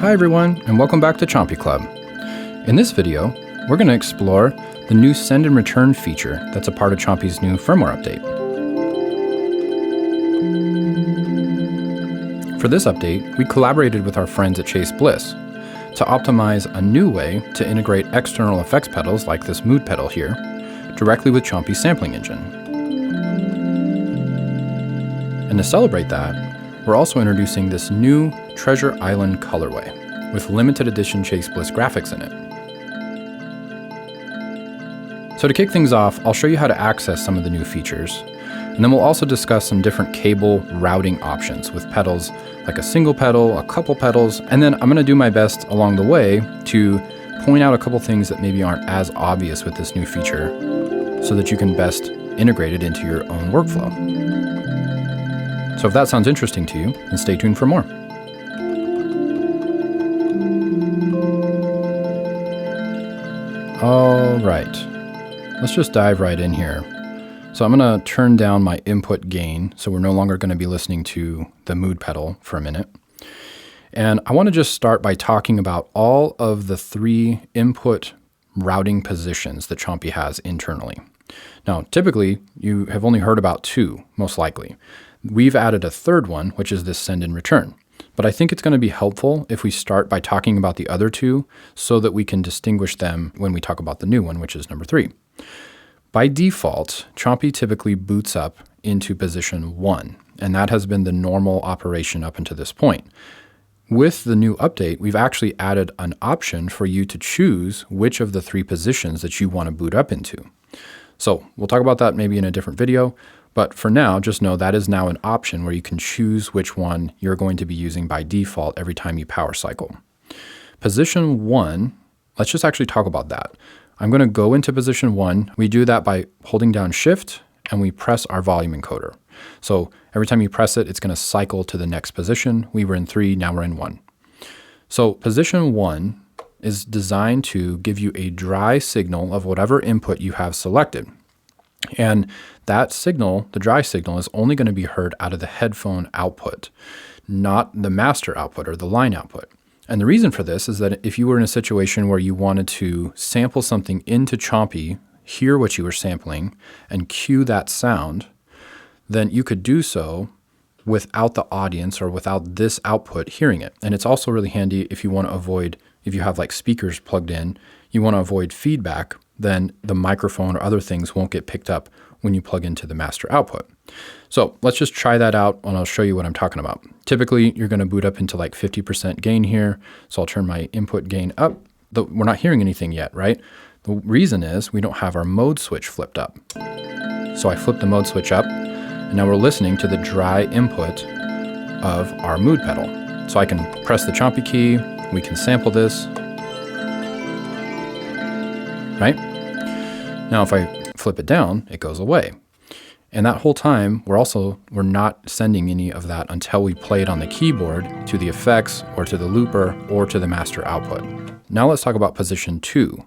Hi everyone, and welcome back to CHOMPI Club. In this video, we're going to explore the new send and return feature that's a part of CHOMPI's new firmware update. For this update, we collaborated with our friends at Chase Bliss to optimize a new way to integrate external effects pedals like this mood pedal here directly with CHOMPI's sampling engine. And to celebrate that, we're also introducing this new Treasure Island colorway with limited edition Chase Bliss graphics in it. So to kick things off, I'll show you how to access some of the new features, and then we'll also discuss some different cable routing options with pedals like a single pedal, a couple pedals, and then I'm going to do my best along the way to point out a couple things that maybe aren't as obvious with this new feature so that you can best integrate it into your own workflow. So if that sounds interesting to you, then stay tuned for more. All right, let's just dive right in here. So I'm going to turn down my input gain, so we're no longer going to be listening to the mood pedal for a minute. And I want to just start by talking about all of the 3 input routing positions that CHOMPI has internally. Now, typically, you have only heard about 2, most likely. We've added a 3rd one, which is this send and return. But I think it's going to be helpful if we start by talking about the other 2 so that we can distinguish them when we talk about the new one, which is number 3. By default, CHOMPI typically boots up into position 1, and that has been the normal operation up until this point. With the new update, we've actually added an option for you to choose which of the 3 positions that you want to boot up into. So we'll talk about that maybe in a different video, but for now, just know that is now an option where you can choose which one you're going to be using by default every time you power cycle. Position 1, let's just actually talk about that. I'm going to go into position 1. We do that by holding down Shift and we press our volume encoder. So every time you press it, it's going to cycle to the next position. We were in 3, now we're in 1. So position 1 is designed to give you a dry signal of whatever input you have selected. And that signal, the dry signal, is only going to be heard out of the headphone output, not the master output or the line output. And the reason for this is that if you were in a situation where you wanted to sample something into CHOMPI, hear what you were sampling, and cue that sound, then you could do so without the audience or without this output hearing it. And it's also really handy if you want to avoid, if you have like speakers plugged in, you want to avoid feedback, then the microphone or other things won't get picked up when you plug into the master output. So let's just try that out and I'll show you what I'm talking about. Typically, you're going to boot up into like 50% gain here. So I'll turn my input gain up. We're not hearing anything yet, right? The reason is we don't have our mode switch flipped up. So I flip the mode switch up and now we're listening to the dry input of our mood pedal. So I can press the CHOMPI key. We can sample this, right? Now, if I flip it down, it goes away. And that whole time, we're not sending any of that until we play it on the keyboard to the effects or to the looper or to the master output. Now let's talk about position 2.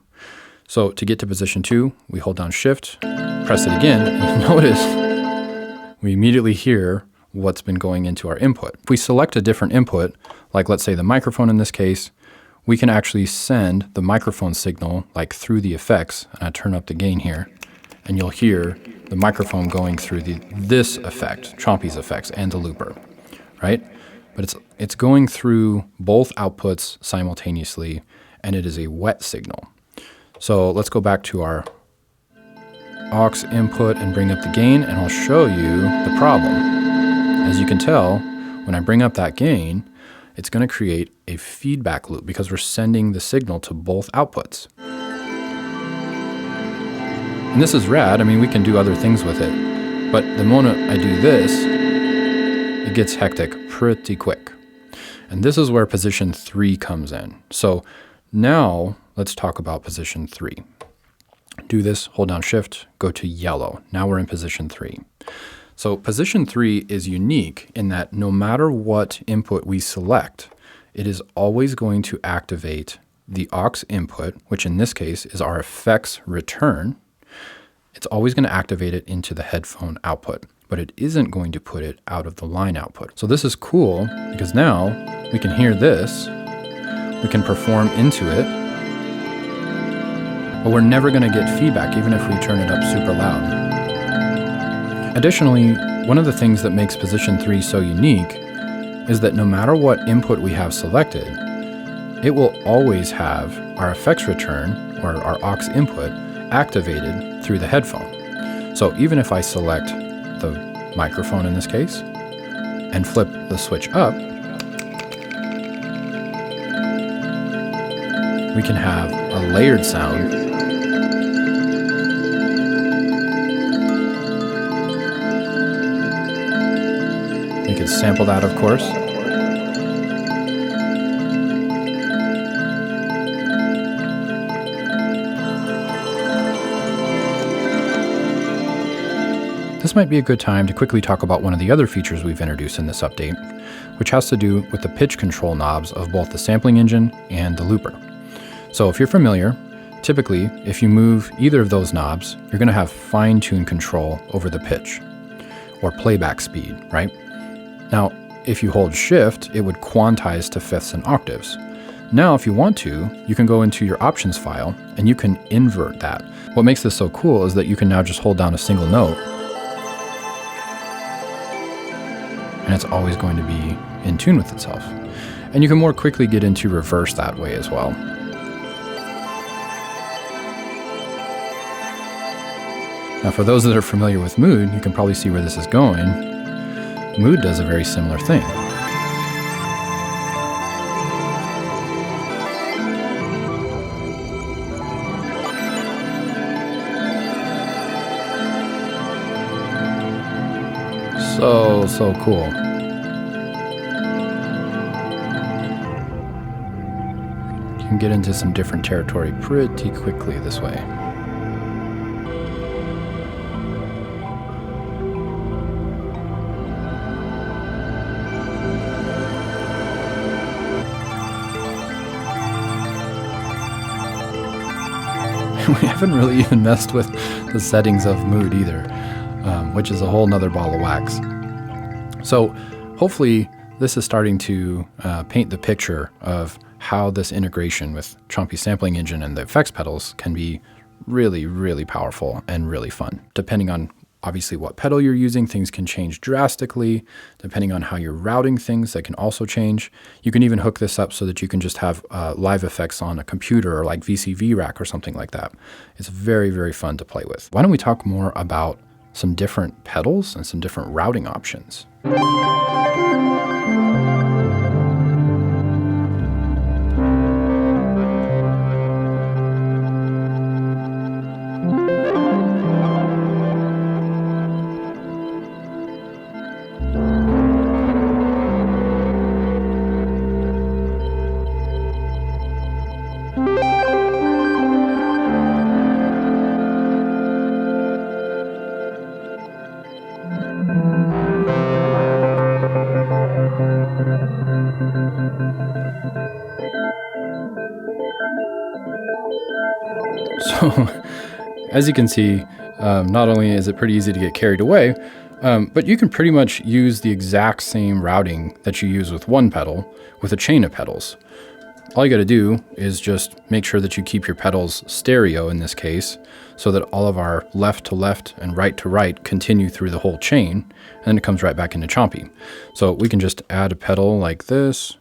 So to get to position 2, we hold down Shift, press it again, and you notice we immediately hear what's been going into our input. If we select a different input, like let's say the microphone in this case, we can actually send the microphone signal like through the effects, and I turn up the gain here, and you'll hear the microphone going through this effect, CHOMPI's effects, and the looper, right? But it's going through both outputs simultaneously, and it is a wet signal. So let's go back to our aux input and bring up the gain, and I'll show you the problem. As you can tell, when I bring up that gain, it's going to create a feedback loop because we're sending the signal to both outputs. And this is rad. I mean, we can do other things with it. But the moment I do this, it gets hectic pretty quick. And this is where position 3 comes in. So now let's talk about position 3. Do this, hold down Shift, go to yellow. Now we're in position 3. So position 3 is unique in that no matter what input we select, it is always going to activate the aux input, which in this case is our effects return. It's always going to activate it into the headphone output, but it isn't going to put it out of the line output. So this is cool because now we can hear this We can perform into it, but we're never going to get feedback even if we turn it up super loud. Additionally, one of the things that makes position 3 so unique is that no matter what input we have selected, it will always have our effects return, or our aux input, activated through the headphone. So even if I select the microphone in this case, and flip the switch up, we can have a layered sound. We could sample that, of course. This might be a good time to quickly talk about one of the other features we've introduced in this update, which has to do with the pitch control knobs of both the sampling engine and the looper. So if you're familiar, typically if you move either of those knobs, you're going to have fine-tune control over the pitch, or playback speed, right? Now, if you hold shift, it would quantize to fifths and octaves. Now, if you want to, you can go into your options file and you can invert that. What makes this so cool is that you can now just hold down a single note and it's always going to be in tune with itself. And you can more quickly get into reverse that way as well. Now, for those that are familiar with Mood, you can probably see where this is going. Mood does a very similar thing. So cool. You can get into some different territory pretty quickly this way. We haven't really even messed with the settings of Mood either, which is a whole nother ball of wax. So hopefully this is starting to paint the picture of how this integration with CHOMPI sampling engine and the effects pedals can be really, really powerful and really fun. Depending on obviously what pedal you're using, things can change drastically. Depending on how you're routing things, that can also change. You can even hook this up so that you can just have live effects on a computer or like VCV rack or something like that. It's very, very fun to play with. Why don't we talk more about some different pedals and some different routing options? So, as you can see, not only is it pretty easy to get carried away, but you can pretty much use the exact same routing that you use with one pedal with a chain of pedals. All you got to do is just make sure that you keep your pedals stereo in this case, so that all of our left to left and right to right continue through the whole chain, and then it comes right back into CHOMPI. So we can just add a pedal like this.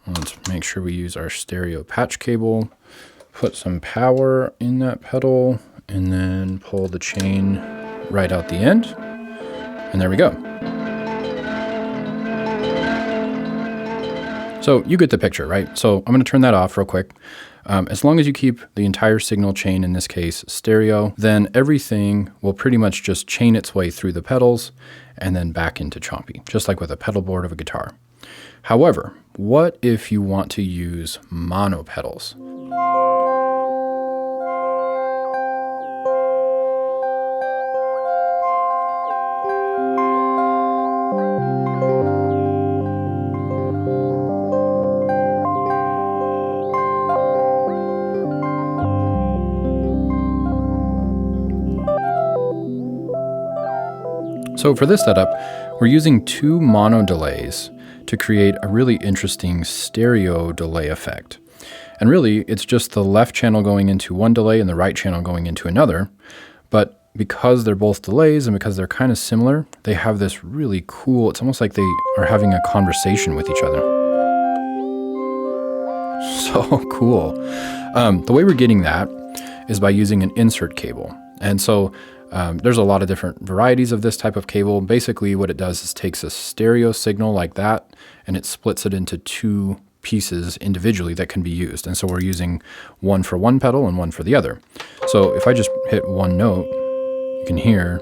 Let's make sure we use our stereo patch cable, put some power in that pedal, and then pull the chain right out the end. And there we go. So you get the picture, right? So I'm going to turn that off real quick. As long as you keep the entire signal chain, in this case stereo, then everything will pretty much just chain its way through the pedals and then back into CHOMPI, just like with a pedal board of a guitar. However, what if you want to use mono pedals? So for this setup, we're using two mono delays to create a really interesting stereo delay effect. And really, it's just the left channel going into one delay and the right channel going into another. But because they're both delays and because they're kind of similar, they have this really cool, it's almost like they are having a conversation with each other. So cool. The way we're getting that is by using an insert cable. And so there's a lot of different varieties of this type of cable. Basically what it does is takes a stereo signal like that and it splits it into two pieces individually that can be used. And so we're using one for one pedal and one for the other. So if I just hit one note, you can hear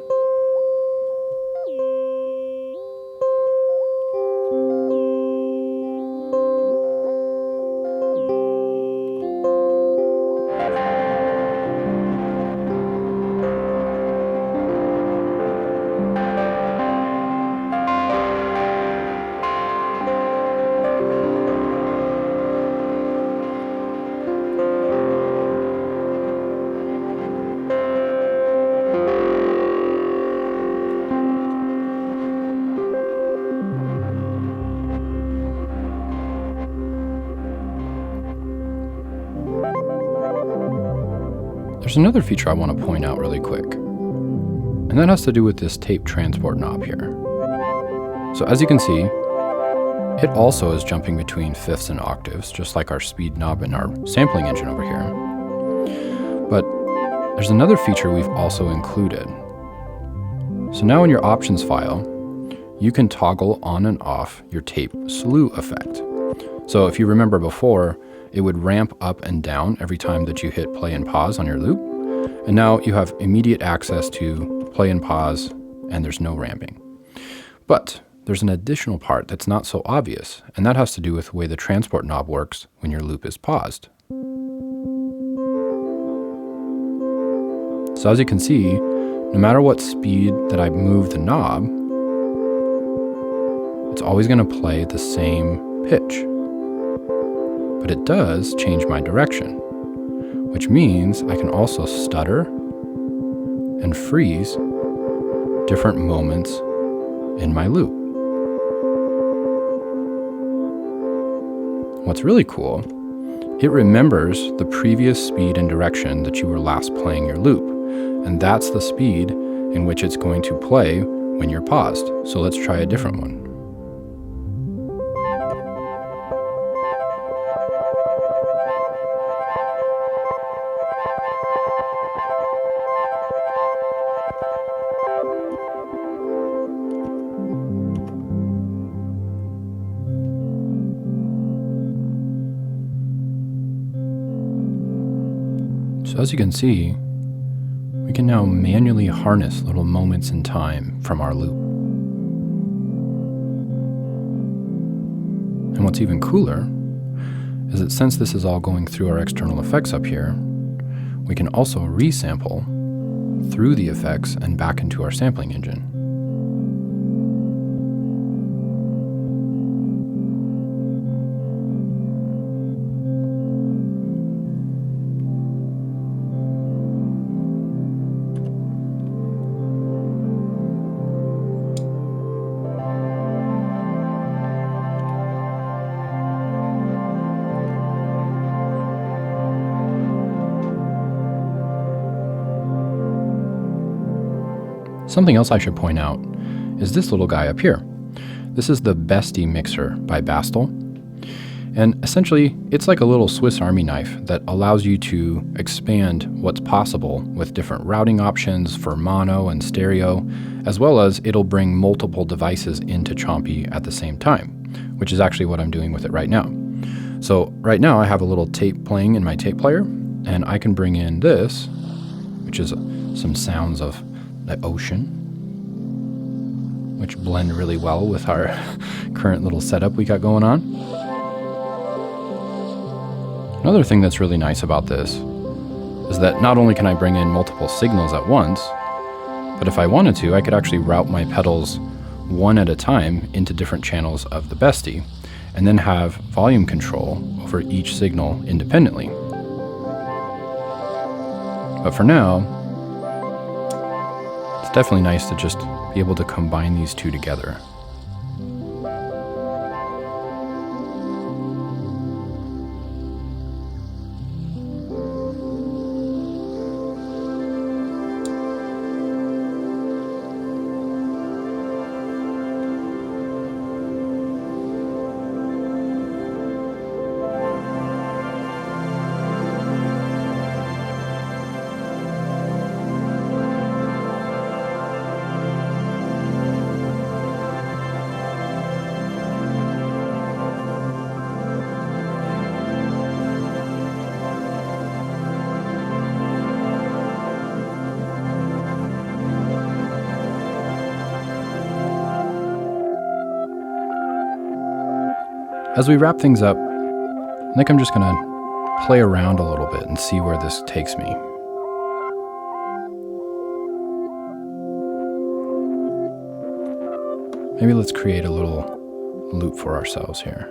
There's another feature I want to point out really quick, and that has to do with this tape transport knob here. So as you can see, it also is jumping between fifths and octaves, just like our speed knob in our sampling engine over here. But there's another feature we've also included. So now in your options file, you can toggle on and off your tape slew effect. So if you remember before, it would ramp up and down every time that you hit play and pause on your loop. And now you have immediate access to play and pause, and there's no ramping. But there's an additional part that's not so obvious, and that has to do with the way the transport knob works when your loop is paused. So as you can see, no matter what speed that I move the knob, it's always going to play the same pitch. But it does change my direction, which means I can also stutter and freeze different moments in my loop. What's really cool, it remembers the previous speed and direction that you were last playing your loop, and that's the speed in which it's going to play when you're paused. So let's try a different one. So as you can see, we can now manually harness little moments in time from our loop. And what's even cooler is that since this is all going through our external effects up here, we can also resample through the effects and back into our sampling engine. Something else I should point out is this little guy up here. This is the Bestie mixer by Bastl. And essentially, it's like a little Swiss Army knife that allows you to expand what's possible with different routing options for mono and stereo, as well as it'll bring multiple devices into CHOMPI at the same time, which is actually what I'm doing with it right now. So right now I have a little tape playing in my tape player, and I can bring in this, which is some sounds of the ocean, which blend really well with our current little setup we got going on. Another thing that's really nice about this is that not only can I bring in multiple signals at once, but if I wanted to, I could actually route my pedals one at a time into different channels of the Bestie, and then have volume control over each signal independently. But for now, it's definitely nice to just be able to combine these two together. As we wrap things up, I think I'm just going to play around a little bit and see where this takes me. Maybe let's create a little loop for ourselves here.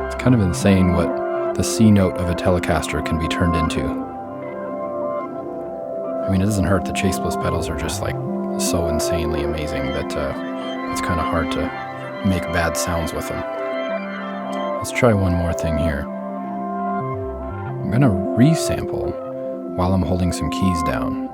It's kind of insane what the C note of a Telecaster can be turned into. I mean, it doesn't hurt. The Chase Bliss pedals are just like so insanely amazing that it's kind of hard to make bad sounds with them. Let's try one more thing here. I'm gonna resample while I'm holding some keys down.